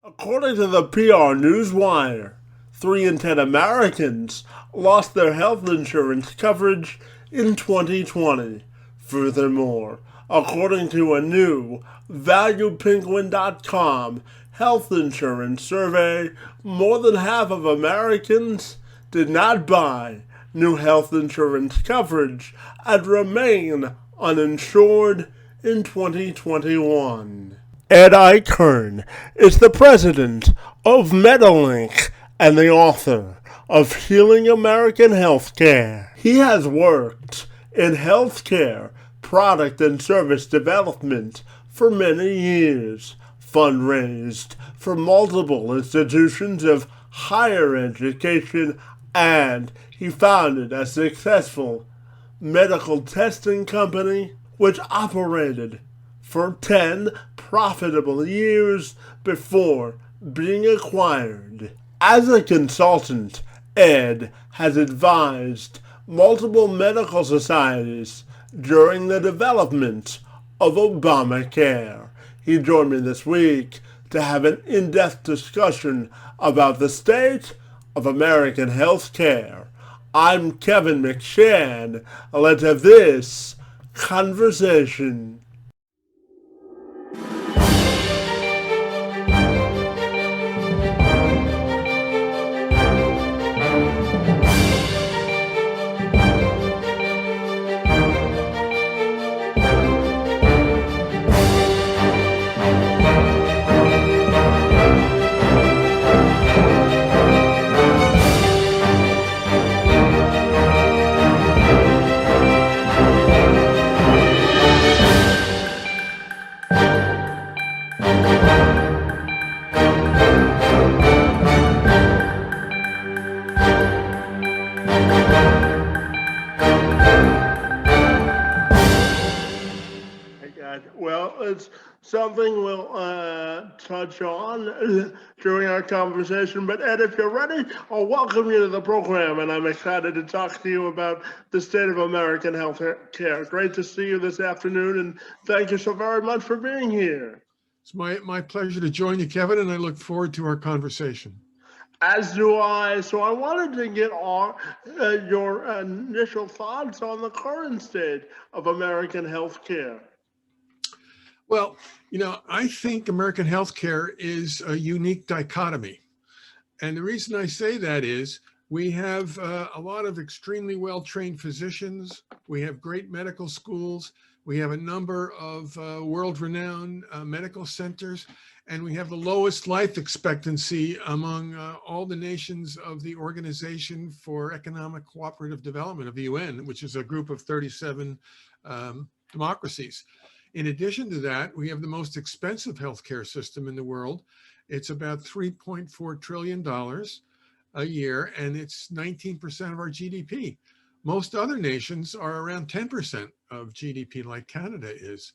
According to the PR Newswire, 3 in 10 Americans lost their health insurance coverage in 2020. Furthermore, according to a new ValuePenguin.com health insurance survey, more than half of Americans did not buy new health insurance coverage and remain uninsured in 2021. Ed Eichhorn is the president of Medilink and the author of Healing American Healthcare. He has worked in healthcare product and service development for many years, fundraised for multiple institutions of higher education, and he founded a successful medical testing company which operated for 10 profitable years before being acquired. As a consultant, Ed has advised multiple medical societies during the development of Obamacare. He joined me this week to have an in-depth discussion about the state of American healthcare. I'm Kevin McShann. Let's have this conversation. Well, it's something we'll touch on during our conversation. But Ed, if you're ready, I'll welcome you to the program, and I'm excited to talk to you about the state of American health care. Great to see you this afternoon, and thank you so very much for being here. It's my pleasure to join you, Kevin, and I look forward to our conversation. As do I. So I wanted to get your initial thoughts on the current state of American health care. Well, I think American healthcare is a unique dichotomy. And the reason I say that is we have a lot of extremely well-trained physicians. We have great medical schools. We have a number of world-renowned medical centers. And we have the lowest life expectancy among all the nations of the Organization for Economic Cooperative Development of the UN, which is a group of 37 democracies. In addition to that, we have the most expensive healthcare system in the world. It's about $3.4 trillion a year, and it's 19% of our GDP. Most other nations are around 10% of GDP, like Canada is.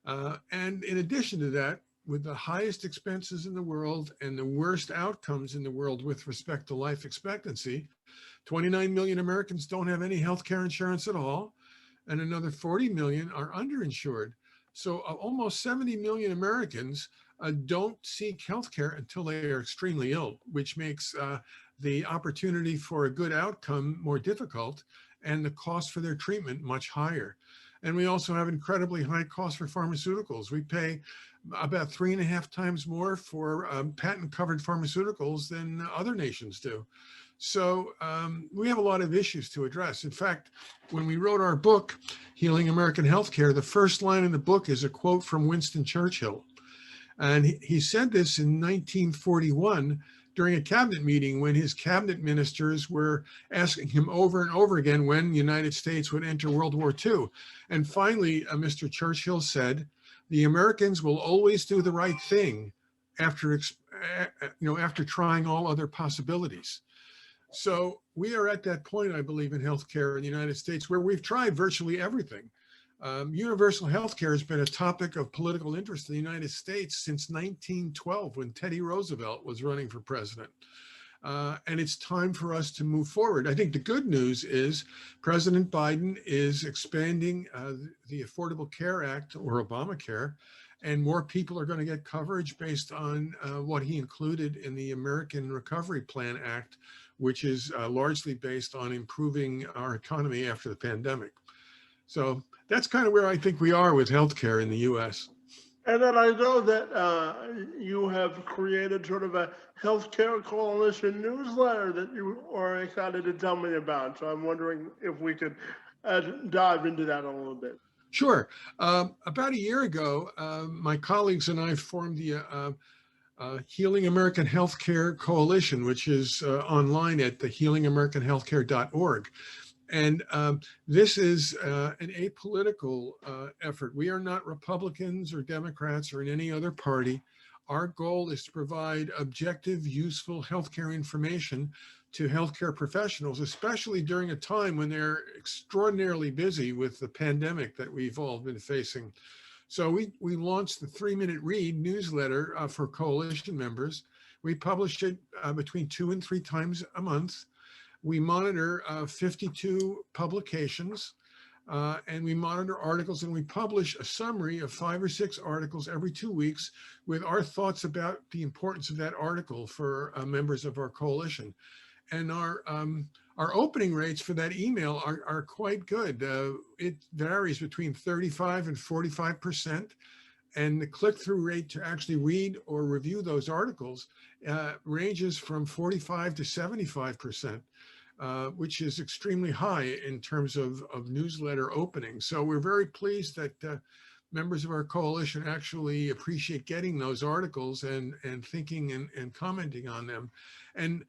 And in addition to that, with the highest expenses in the world and the worst outcomes in the world with respect to life expectancy, 29 million Americans don't have any healthcare insurance at all, and another 40 million are underinsured. So almost 70 million Americans don't seek healthcare until they are extremely ill, which makes the opportunity for a good outcome more difficult and the cost for their treatment much higher. And we also have incredibly high costs for pharmaceuticals. We pay about 3.5 times more for patent-covered pharmaceuticals than other nations do. So we have a lot of issues to address. In fact, when we wrote our book, Healing American Healthcare, the first line in the book is a quote from Winston Churchill. And he said this in 1941 during a cabinet meeting when his cabinet ministers were asking him over and over again when the United States would enter World War II. And finally, Mr. Churchill said, "The Americans will always do the right thing after trying all other possibilities." So we are at that point, I believe, in healthcare in the United States where we've tried virtually everything. Universal healthcare has been a topic of political interest in the United States since 1912 when Teddy Roosevelt was running for president. And it's time for us to move forward. I think the good news is President Biden is expanding the Affordable Care Act, or Obamacare, and more people are going to get coverage based on what he included in the American Recovery Plan Act, which is largely based on improving our economy after the pandemic. So that's kind of where I think we are with healthcare in the U.S. And then I know that you have created sort of a healthcare coalition newsletter that you are excited to tell me about. So I'm wondering if we could dive into that a little bit. Sure. About a year ago, my colleagues and I formed the Healing American Healthcare Coalition, which is online at the healingamericanhealthcare.org. And this is an apolitical effort. We are not Republicans or Democrats or in any other party. Our goal is to provide objective, useful healthcare information to healthcare professionals, especially during a time when they're extraordinarily busy with the pandemic that we've all been facing. So we launched the 3-Minute Read newsletter for coalition members. We publish it between 2 and 3 times a month. We monitor 52 publications, and we monitor articles, and we publish a summary of 5 or 6 articles every 2 weeks with our thoughts about the importance of that article for members of our coalition. And our opening rates for that email are quite good. It varies between 35 and 45%. And the click-through rate to actually read or review those articles ranges from 45 to 75%, which is extremely high in terms of newsletter openings. So we're very pleased that members of our coalition actually appreciate getting those articles and thinking and commenting on them. And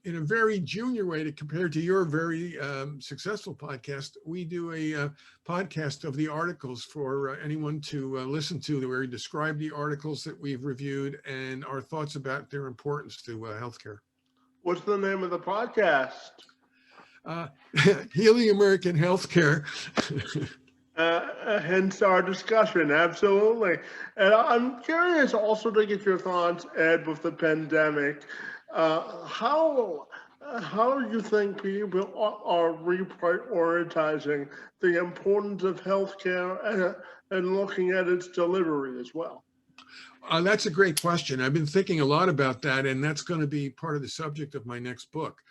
in a very junior way, to compare to your very successful podcast, we do a podcast of the articles for anyone to listen to, where we describe the articles that we've reviewed and our thoughts about their importance to healthcare. What's the name of the podcast? Healing American Healthcare. Hence our discussion, absolutely. And I'm curious also to get your thoughts, Ed, with the pandemic. How do you think people are reprioritizing the importance of healthcare and looking at its delivery as well? That's a great question. I've been thinking a lot about that, and that's going to be part of the subject of my next book.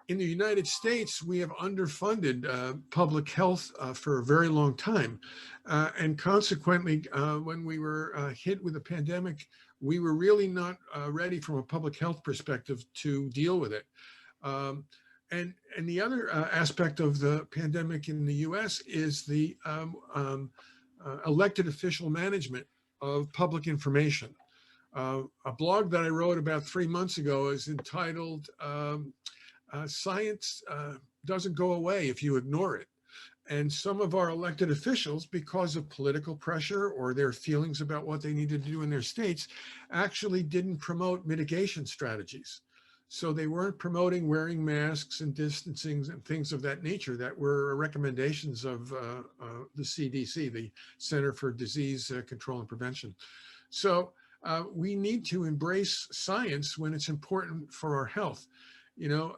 In the United States, we have underfunded public health for a very long time. And consequently, when we were hit with the pandemic, we were really not ready from a public health perspective to deal with it. And the other aspect of the pandemic in the US is the elected official management of public information. A blog that I wrote about 3 months ago is entitled, Science Doesn't Go Away If You Ignore It. And some of our elected officials, because of political pressure or their feelings about what they needed to do in their states, actually didn't promote mitigation strategies. So they weren't promoting wearing masks and distancing and things of that nature that were recommendations of the CDC, the Center for Disease Control and Prevention. So we need to embrace science when it's important for our health. You know,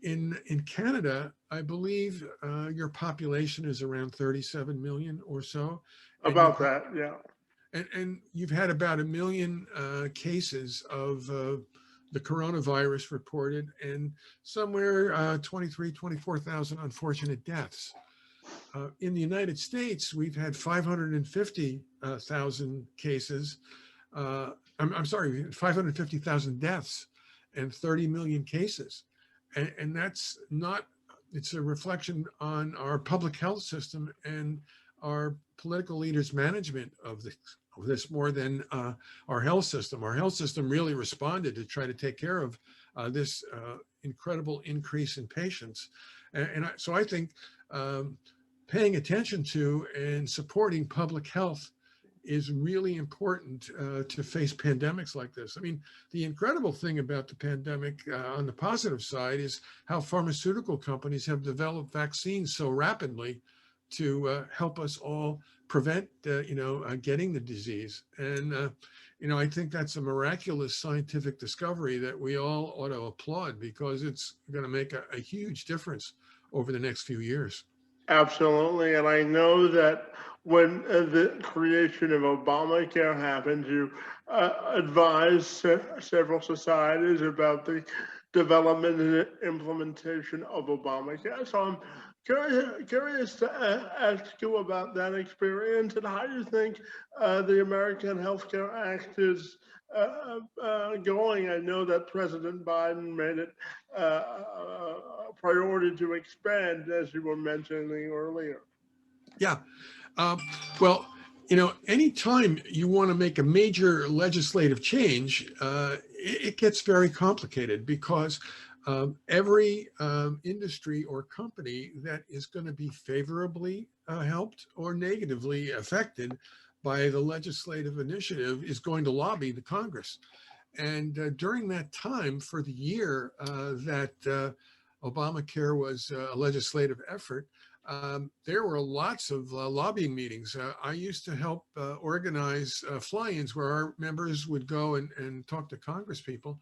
in Canada, I believe your population is around 37 million or so. About that, yeah. And you've had about 1 million cases of the coronavirus reported, and somewhere 24,000 unfortunate deaths. In the United States, we've had 550,000 cases. I'm sorry, 550,000 deaths and 30 million cases. And that's not, it's a reflection on our public health system and our political leaders' management of this more than our health system. Our health system really responded to try to take care of this incredible increase in patients. So I think paying attention to and supporting public health is really important to face pandemics like this. I mean, the incredible thing about the pandemic on the positive side is how pharmaceutical companies have developed vaccines so rapidly to help us all prevent, getting the disease. And, I think that's a miraculous scientific discovery that we all ought to applaud, because it's going to make a huge difference over the next few years. Absolutely. And I know that when the creation of Obamacare happened, you advised several societies about the development and implementation of Obamacare. So I'm curious to ask you about that experience and how you think the American Health Care Act is going. I know that President Biden made it a priority to expand, as you were mentioning earlier. Yeah. Um, well, anytime you want to make a major legislative change, it gets very complicated because every industry or company that is going to be favorably helped or negatively affected by the legislative initiative is going to lobby the Congress. And during that time, for the year that Obamacare was a legislative effort, there were lots of lobbying meetings. I used to help organize fly-ins where our members would go and talk to Congress people.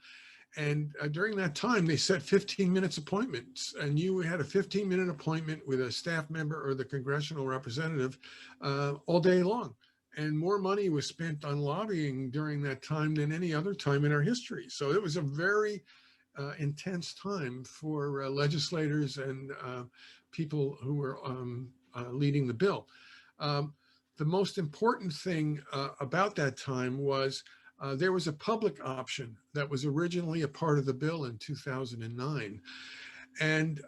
And during that time, they set 15 minutes appointments, and you had a 15-minute appointment with a staff member or the congressional representative all day long. And more money was spent on lobbying during that time than any other time in our history. So it was a very intense time for legislators and people who were leading the bill. The most important thing about that time was there was a public option that was originally a part of the bill in 2009. And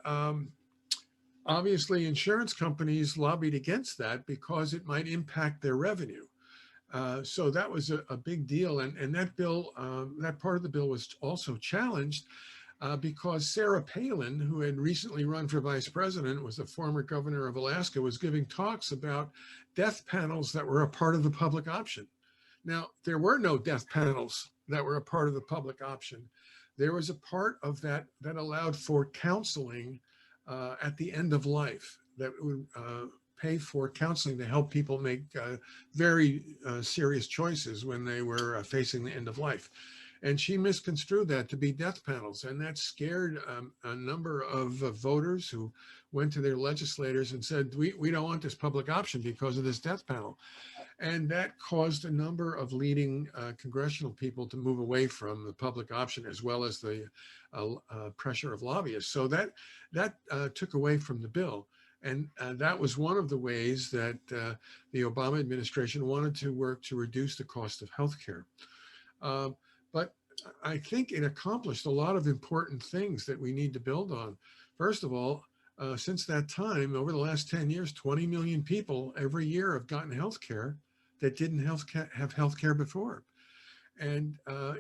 obviously, insurance companies lobbied against that because it might impact their revenue. So that was a big deal. And that bill, that part of the bill was also challenged because Sarah Palin, who had recently run for vice president, was the former governor of Alaska, was giving talks about death panels that were a part of the public option. Now, there were no death panels that were a part of the public option. There was a part of that that allowed for counseling at the end of life that would pay for counseling to help people make very serious choices when they were facing the end of life. And she misconstrued that to be death panels. And that scared a number of voters who went to their legislators and said, we don't want this public option because of this death panel. And that caused a number of leading congressional people to move away from the public option, as well as the pressure of lobbyists. So that took away from the bill. And that was one of the ways that the Obama administration wanted to work to reduce the cost of healthcare. But I think it accomplished a lot of important things that we need to build on. First of all, since that time, over the last 10 years, 20 million people every year have gotten health care that didn't have health care before. And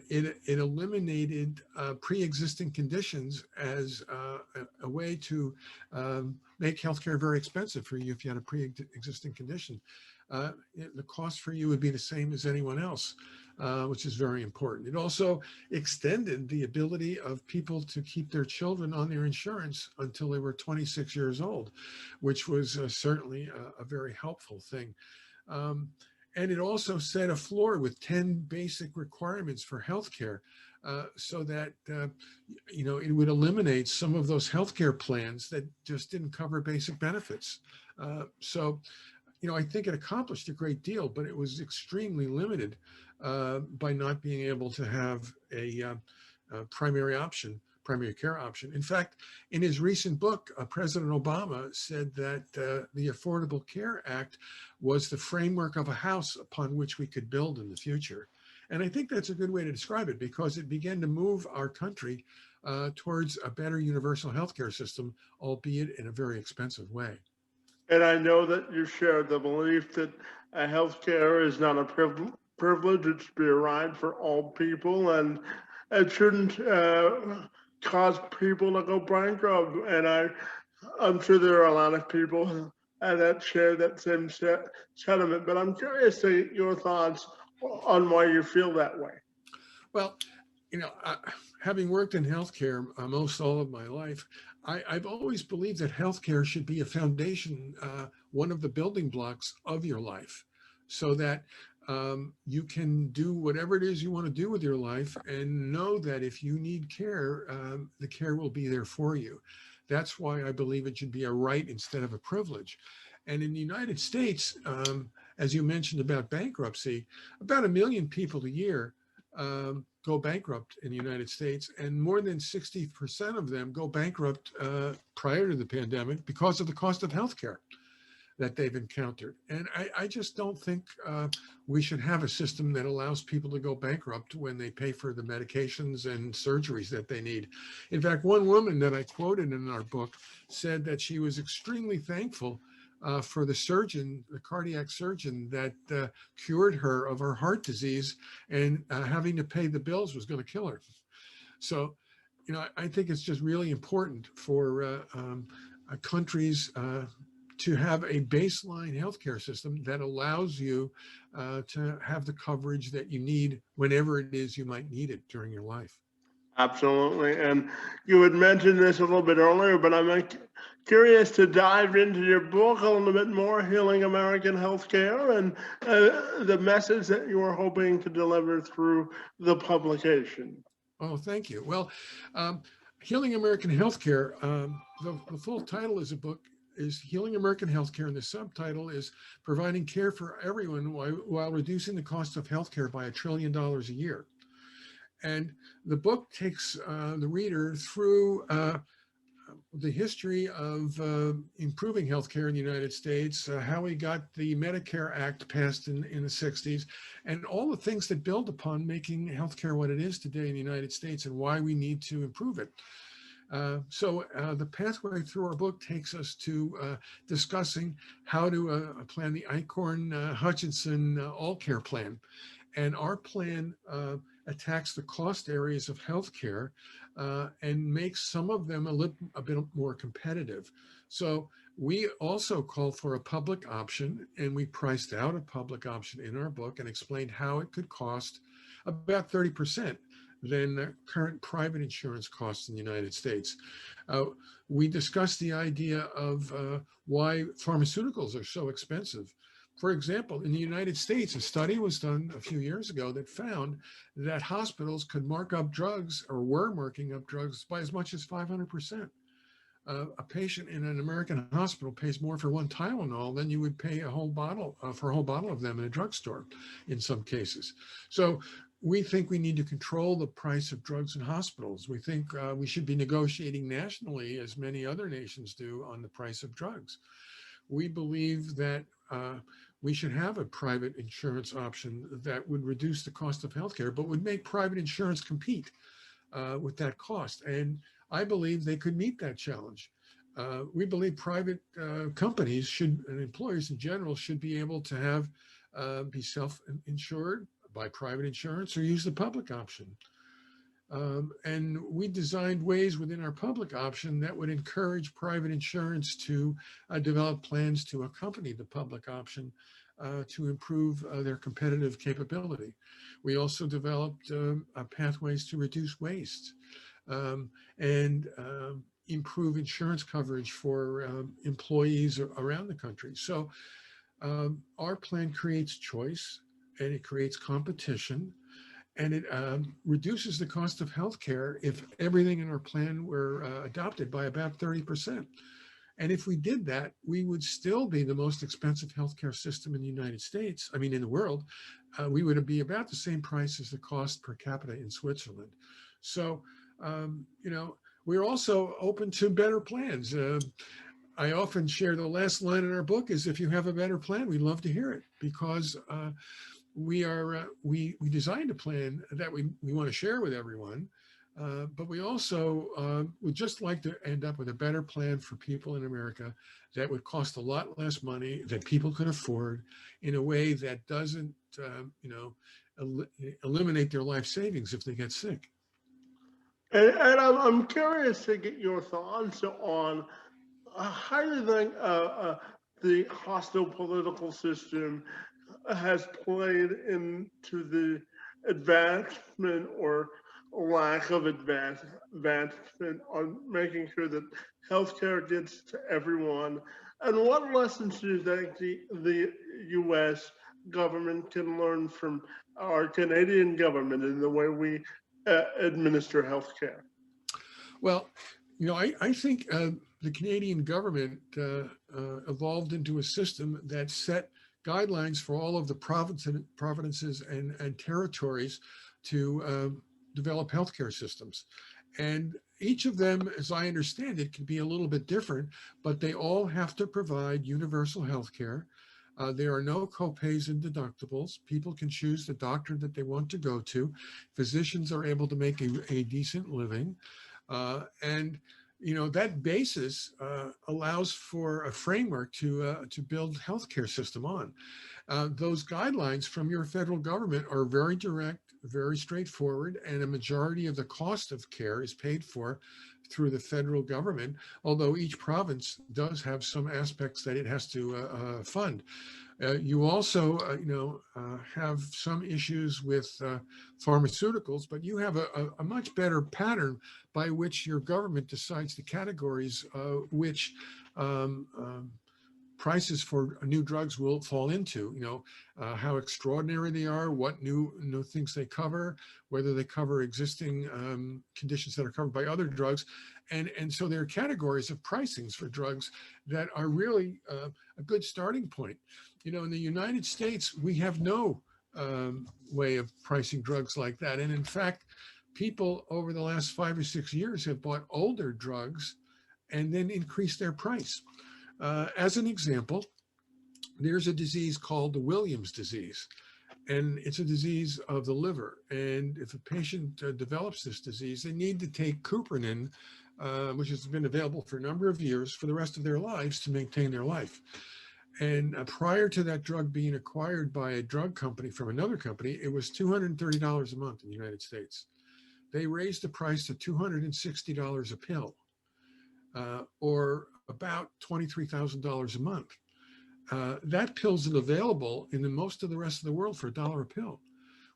it eliminated pre-existing conditions as a way to make healthcare very expensive for you if you had a pre-existing condition. The cost for you would be the same as anyone else, which is very important. It also extended the ability of people to keep their children on their insurance until they were 26 years old, which was certainly a very helpful thing. And it also set a floor with 10 basic requirements for healthcare so that, it would eliminate some of those healthcare plans that just didn't cover basic benefits. So I think it accomplished a great deal, but it was extremely limited by not being able to have a primary care option. In fact, in his recent book, President Obama said that the Affordable Care Act was the framework of a house upon which we could build in the future. And I think that's a good way to describe it because it began to move our country towards a better universal healthcare system, albeit in a very expensive way. And I know that you share the belief that healthcare is not a privilege, it should be a right for all people, and it shouldn't cause people to go bankrupt. And I'm sure there are a lot of people that share that same sentiment, but I'm curious to get your thoughts on why you feel that way. Well, having worked in healthcare most all of my life, I've always believed that healthcare should be a foundation, one of the building blocks of your life, so that you can do whatever it is you want to do with your life and know that if you need care, the care will be there for you. That's why I believe it should be a right instead of a privilege. And in the United States, as you mentioned about bankruptcy, about 1 million people a year go bankrupt in the United States, and more than 60% of them go bankrupt prior to the pandemic because of the cost of healthcare that they've encountered. And I just don't think we should have a system that allows people to go bankrupt when they pay for the medications and surgeries that they need. In fact, one woman that I quoted in our book said that she was extremely thankful for the surgeon, the cardiac surgeon that cured her of her heart disease, and having to pay the bills was going to kill her. So, I think it's just really important for countries to have a baseline healthcare system that allows you to have the coverage that you need whenever it is you might need it during your life. Absolutely. And you had mentioned this a little bit earlier, but I'm curious to dive into your book a little bit more, Healing American Healthcare, and the message that you were hoping to deliver through the publication. Oh, thank you. Well, Healing American Healthcare, the full title of the book is Healing American Healthcare, and the subtitle is Providing Care for Everyone while Reducing the Cost of Healthcare by $1 trillion a year. And the book takes the reader through the history of improving healthcare in the United States, how we got the Medicare Act passed in the 60s, and all the things that build upon making healthcare what it is today in the United States and why we need to improve it. So the pathway through our book takes us to discussing how to plan the Eichhorn Hutchinson All-Care Plan. And our plan attacks the cost areas of healthcare and makes some of them a bit more competitive. So we also called for a public option, and we priced out a public option in our book and explained how it could cost about 30% than the current private insurance costs in the United States. We discussed the idea of why pharmaceuticals are so expensive. For example, in the United States, a study was done a few years ago that found that hospitals could mark up drugs, or were marking up drugs, by as much as 500%. A patient in an American hospital pays more for one Tylenol than you would pay a whole bottle for a whole bottle of them in a drugstore in some cases. So we think we need to control the price of drugs in hospitals. We think we should be negotiating nationally, as many other nations do, on the price of drugs. We believe that we should have a private insurance option that would reduce the cost of healthcare, but would make private insurance compete with that cost. And I believe they could meet that challenge. We believe private companies should, and employers in general, should be able to have be self-insured by private insurance or use the public option. And we designed ways within our public option that would encourage private insurance to develop plans to accompany the public option to improve their competitive capability. We also developed pathways to reduce waste and improve insurance coverage for employees around the country. So our plan creates choice, and it creates competition, and it reduces the cost of healthcare if everything in our plan were adopted by about 30%. And if we did that, we would still be the most expensive healthcare system in the United States, in the world. We would be about the same price as the cost per capita in Switzerland. So, we're also open to better plans. I often share the last line in our book is, if you have a better plan, we'd love to hear it, because we designed a plan that we want to share with everyone, but we also would just like to end up with a better plan for people in America that would cost a lot less money, that people could afford, in a way that doesn't eliminate their life savings if they get sick. And I'm curious to get your thoughts on how you think the hostile political system has played into the advancement or lack of advancement on making sure that healthcare gets to everyone. And what lessons do you think the U.S. government can learn from our Canadian government in the way we administer healthcare? Well, I think the Canadian government evolved into a system that set guidelines for all of the provinces and territories to develop healthcare systems. And each of them, as I understand it, can be a little bit different, but they all have to provide universal health care. There are no copays and deductibles. People can choose the doctor that they want to go to. Physicians are able to make a decent living. And that basis allows for a framework to build healthcare system on. Those guidelines from your federal government are very direct, very straightforward, and a majority of the cost of care is paid for through the federal government, although each province does have some aspects that it has to fund. You also, have some issues with pharmaceuticals, but you have a much better pattern by which your government decides the categories which prices for new drugs will fall into, how extraordinary they are, what new things they cover, whether they cover existing conditions that are covered by other drugs. And so there are categories of pricings for drugs that are really a good starting point. In the United States, we have no way of pricing drugs like that. And in fact, people over the last 5 or 6 years have bought older drugs and then increased their price. As an example, there's a disease called the Williams disease, and it's a disease of the liver. And if a patient develops this disease, they need to take cupronin, which has been available for a number of years for the rest of their lives to maintain their life. And prior to that drug being acquired by a drug company from another company, it was $230 a month in the United States. They raised the price to $260 a pill, or about $23,000 a month. That pill isn't available in most of the rest of the world for $1 a pill.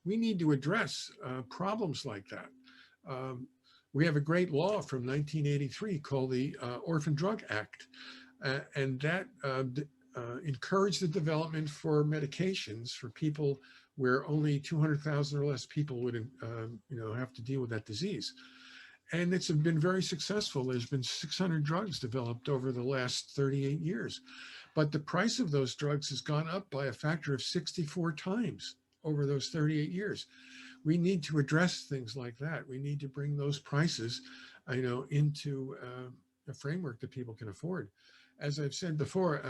We need to address problems like that. We have a great law from 1983 called the Orphan Drug Act, and that encouraged the development for medications for people where only 200,000 or less people would have to deal with that disease. And it's been very successful. There's been 600 drugs developed over the last 38 years. But the price of those drugs has gone up by a factor of 64 times over those 38 years. We need to address things like that. We need to bring those prices, into a framework that people can afford. As I've said before,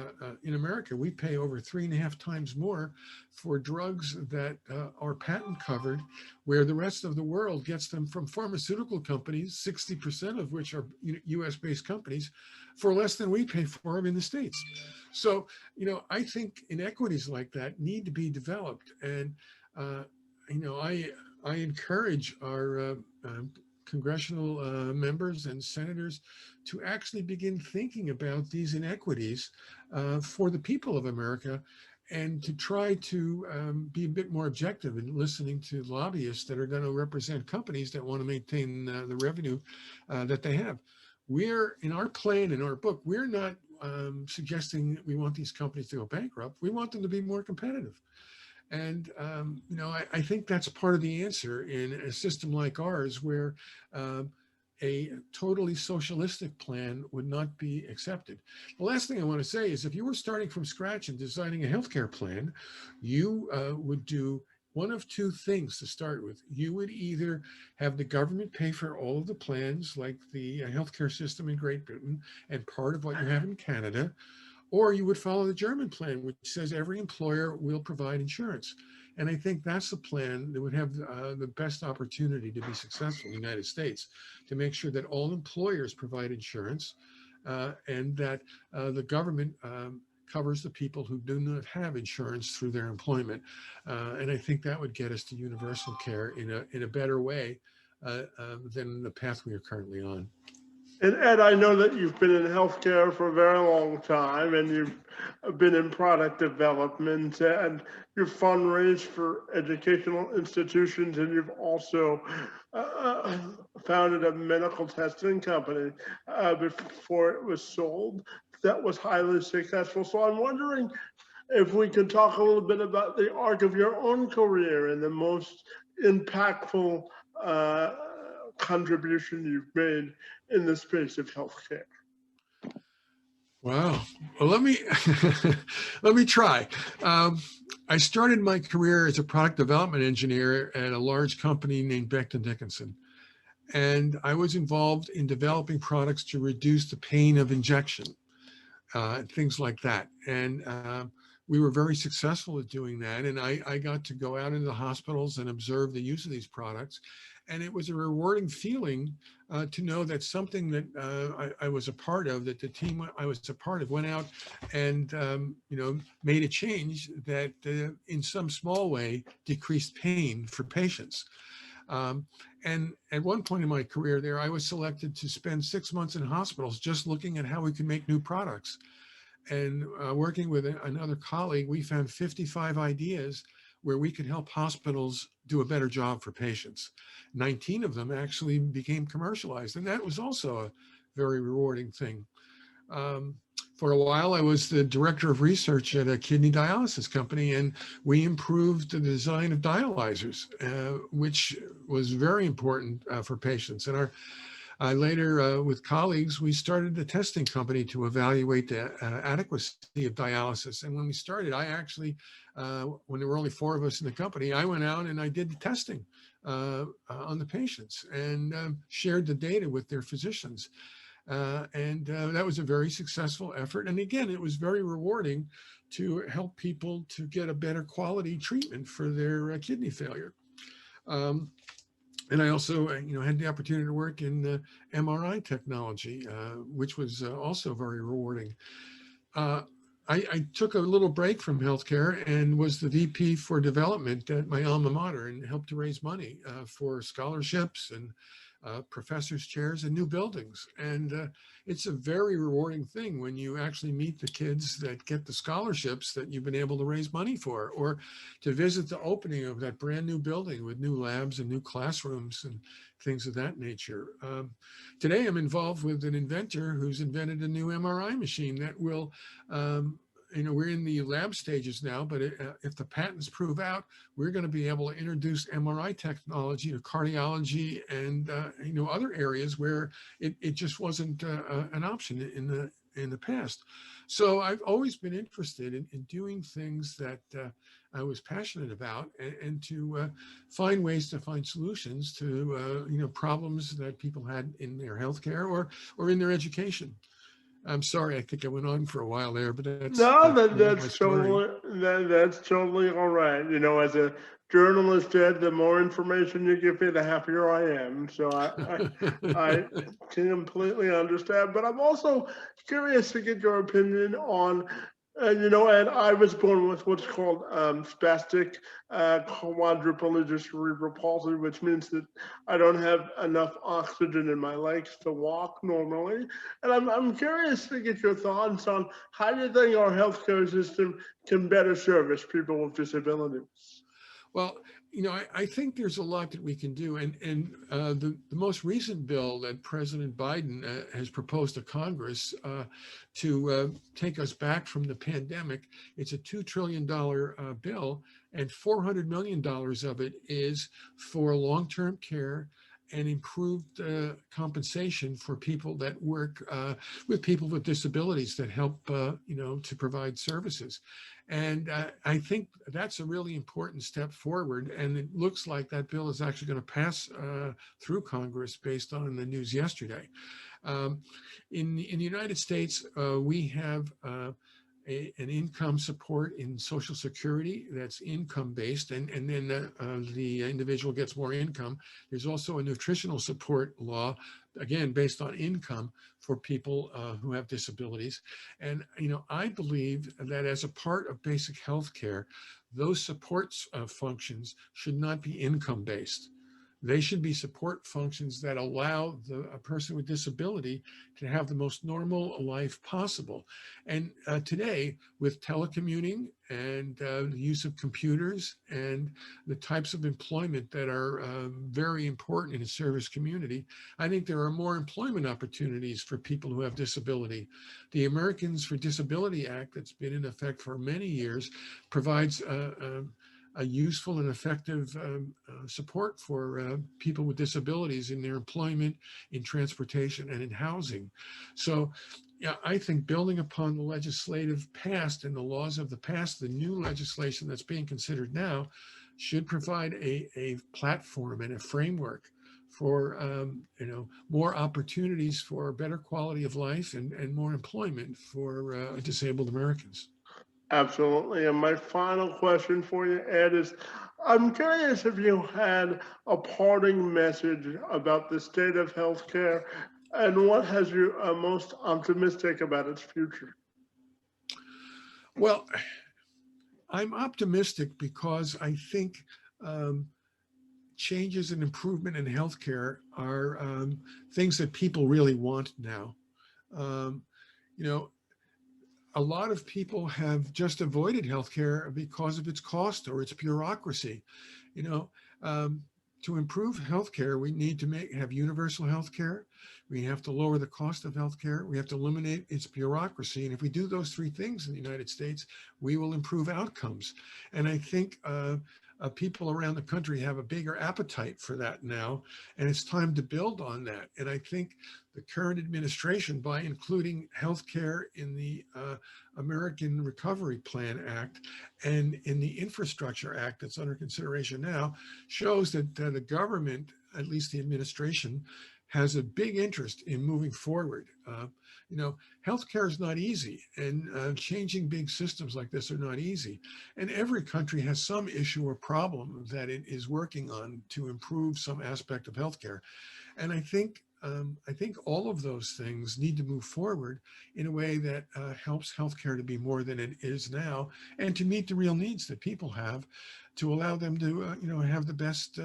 in America, we pay over 3.5 times more for drugs that are patent covered, where the rest of the world gets them from pharmaceutical companies, 60% of which are US-based companies, for less than we pay for them in the States. So, I think inequities like that need to be developed. And, I encourage our congressional members and senators to actually begin thinking about these inequities for the people of America, and to try to be a bit more objective in listening to lobbyists that are going to represent companies that want to maintain the revenue that they have. We're, in our plan, in our book, we're not suggesting we want these companies to go bankrupt. We want them to be more competitive. And, I think that's part of the answer in a system like ours, where a totally socialistic plan would not be accepted. The last thing I want to say is, if you were starting from scratch and designing a healthcare plan, you would do one of two things to start with. You would either have the government pay for all of the plans, like the healthcare system in Great Britain and part of what you have in Canada, or you would follow the German plan, which says every employer will provide insurance. And I think that's the plan that would have the best opportunity to be successful in the United States, to make sure that all employers provide insurance, and that the government covers the people who do not have insurance through their employment. And I think that would get us to universal care in a better way than the path we are currently on. And Ed, I know that you've been in healthcare for a very long time, and you've been in product development, and you've fundraised for educational institutions, and you've also founded a medical testing company before it was sold. That was highly successful. So I'm wondering if we could talk a little bit about the arc of your own career and the most impactful contribution you've made in the space of healthcare? Wow. Well, let me let me try. I started my career as a product development engineer at a large company named Becton Dickinson, and I was involved in developing products to reduce the pain of injection, things like that. And we were very successful at doing that. And I got to go out into the hospitals and observe the use of these products. And it was a rewarding feeling to know that something that I was a part of, that the team I was a part of, went out and made a change that in some small way decreased pain for patients. And at one point in my career there, I was selected to spend 6 months in hospitals just looking at how we could make new products. And working with another colleague, we found 55 ideas where we could help hospitals do a better job for patients. 19 of them actually became commercialized, and that was also a very rewarding thing. For a while, I was the director of research at a kidney dialysis company, and we improved the design of dialyzers, which was very important for patients. And later, with colleagues, we started a testing company to evaluate the adequacy of dialysis. And when we started, I actually, when there were only 4 of us in the company, I went out and I did the testing on the patients and shared the data with their physicians. And that was a very successful effort. And again, it was very rewarding to help people to get a better quality treatment for their kidney failure. And I also, had the opportunity to work in MRI technology, which was also very rewarding. I took a little break from healthcare and was the VP for development at my alma mater and helped to raise money for scholarships and professors' chairs and new buildings. And it's a very rewarding thing when you actually meet the kids that get the scholarships that you've been able to raise money for, or to visit the opening of that brand new building with new labs and new classrooms and things of that nature. Today, I'm involved with an inventor who's invented a new MRI machine that will we're in the lab stages now, but if the patents prove out, we're going to be able to introduce MRI technology to cardiology and other areas where it just wasn't an option in the past. So I've always been interested in doing things that I was passionate about, and to find ways to find solutions to problems that people had in their healthcare or in their education. I'm sorry, I think I went on for a while there, but that's No, my story. that's totally all right. As a journalist, Ed, the more information you give me, the happier I am. So I can completely understand. But I'm also curious to get your opinion on, and I was born with what's called spastic quadriplegic cerebral palsy, which means that I don't have enough oxygen in my legs to walk normally. And I'm curious to get your thoughts on how do you think our healthcare system can better service people with disabilities? Well, I think there's a lot that we can do. And the most recent bill that President Biden has proposed to Congress to take us back from the pandemic, it's a $2 trillion bill, and $400 million of it is for long-term care and improved compensation for people that work with people with disabilities that help, to provide services. And I think that's a really important step forward. And it looks like that bill is actually going to pass through Congress based on the news yesterday. In the United States, we have an income support in Social Security that's income-based, and then the individual gets more income. There's also a nutritional support law, again, based on income for people who have disabilities. And, I believe that as a part of basic health care, those support functions should not be income-based. They should be support functions that allow a person with disability to have the most normal life possible. And today, with telecommuting and the use of computers and the types of employment that are very important in a service community, I think there are more employment opportunities for people who have disability. The Americans for Disability Act, that's been in effect for many years, provides a useful and effective support for people with disabilities in their employment, in transportation, and in housing. So yeah, I think building upon the legislative past and the laws of the past, the new legislation that's being considered now should provide a platform and a framework for more opportunities for better quality of life and more employment for disabled Americans. Absolutely. And my final question for you, Ed, is I'm curious if you had a parting message about the state of healthcare and what has you most optimistic about its future? Well, I'm optimistic because I think changes and improvement in healthcare are things that people really want now. Um, you know, a lot of people have just avoided healthcare because of its cost or its bureaucracy. You know, to improve healthcare, we need to have universal healthcare. We have to lower the cost of healthcare. We have to eliminate its bureaucracy. And if we do those three things in the United States, we will improve outcomes. And I think people around the country have a bigger appetite for that now. And it's time to build on that. And I think the current administration, by including healthcare in the American Recovery Plan Act and in the Infrastructure Act that's under consideration now, shows that the government, at least the administration, has a big interest in moving forward. Healthcare is not easy, and changing big systems like this are not easy. And every country has some issue or problem that it is working on to improve some aspect of healthcare. And I think all of those things need to move forward in a way that helps healthcare to be more than it is now, and to meet the real needs that people have, to allow them to have the best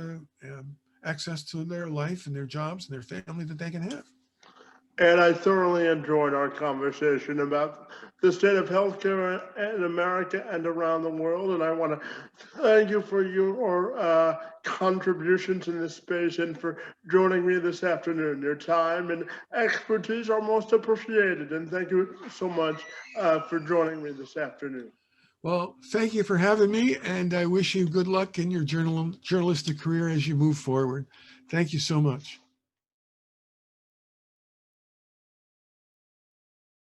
access to their life and their jobs and their family that they can have. And I thoroughly enjoyed our conversation about the state of healthcare in America and around the world. And I want to thank you for your contributions in this space and for joining me this afternoon. Your time and expertise are most appreciated. And thank you so much for joining me this afternoon. Well, thank you for having me, and I wish you good luck in your journalistic career as you move forward. Thank you so much.